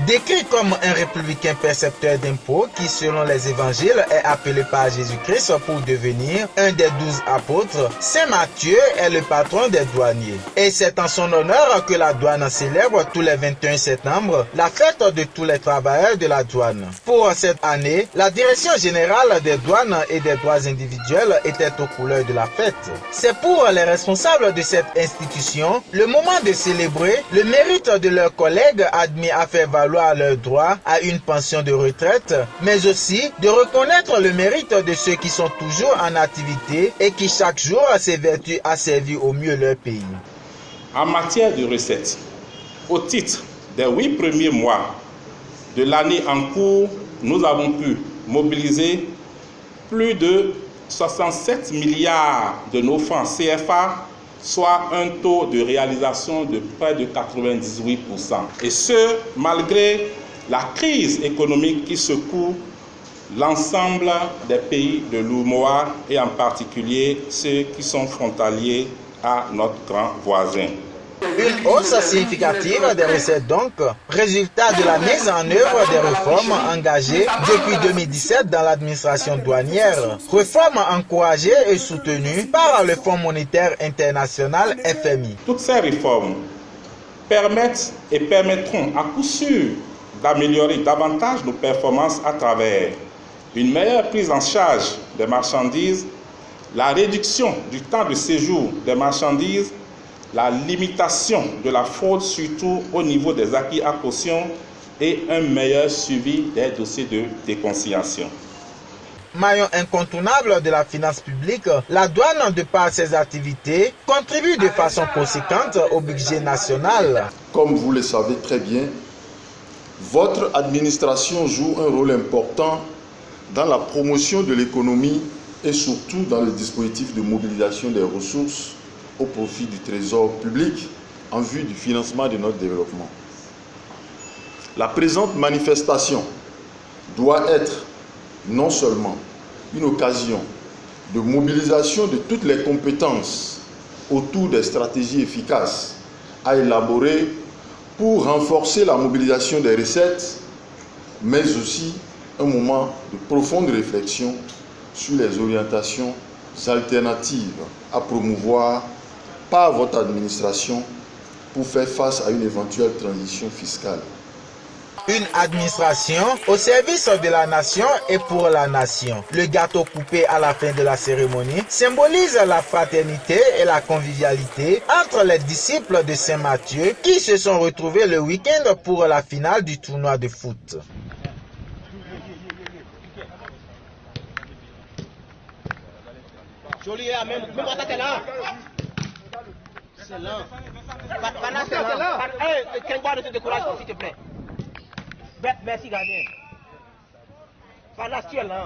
Décrit comme un républicain percepteur d'impôts qui, selon les évangiles, est appelé par Jésus-Christ pour devenir un des 12 apôtres, Saint Matthieu est le patron des douaniers. Et c'est en son honneur que la douane célèbre tous les 21 septembre la fête de tous les travailleurs de la douane. Pour cette année, la Direction générale des douanes et des droits individuels était aux couleurs de la fête. C'est pour les responsables de cette institution le moment de célébrer le mérite de leurs collègues admis à faire valoir leurs droits à une pension de retraite, mais aussi de reconnaître le mérite de ceux qui sont toujours en activité et qui chaque jour s'évertuent à servir au mieux leur pays. En matière de recettes, au titre des 8 premiers mois de l'année en cours, nous avons pu mobiliser plus de 67 milliards de nos francs CFA, soit un taux de réalisation de près de 98%. Et ce, malgré la crise économique qui secoue l'ensemble des pays de l'UEMOA et en particulier ceux qui sont frontaliers à notre grand voisin. Une hausse significative des recettes donc, résultat de la mise en œuvre des réformes engagées depuis 2017 dans l'administration douanière, réformes encouragées et soutenues par le Fonds monétaire international FMI. Toutes ces réformes permettent et permettront à coup sûr d'améliorer davantage nos performances à travers une meilleure prise en charge des marchandises, la réduction du temps de séjour des marchandises, la limitation de la fraude, surtout au niveau des acquis à caution, et un meilleur suivi des dossiers de déconciliation. Maillon incontournable de la finance publique, la douane, de par ses activités, contribue de façon conséquente au budget national. Comme vous le savez très bien, votre administration joue un rôle important dans la promotion de l'économie et surtout dans le dispositif de mobilisation des ressources au profit du trésor public en vue du financement de notre développement. La présente manifestation doit être non seulement une occasion de mobilisation de toutes les compétences autour des stratégies efficaces à élaborer pour renforcer la mobilisation des recettes, mais aussi un moment de profonde réflexion sur les orientations alternatives à promouvoir par votre administration pour faire face à une éventuelle transition fiscale. Une administration au service de la nation et pour la nation. Le gâteau coupé à la fin de la cérémonie symbolise la fraternité et la convivialité entre les disciples de Saint Matthieu qui se sont retrouvés le week-end pour la finale du tournoi de foot. Joli, même attaque là. C'est là. Pendant c'est là. Quelqu'un ne te décourage, s'il te plaît. Merci, gardien. Pendant tu es là.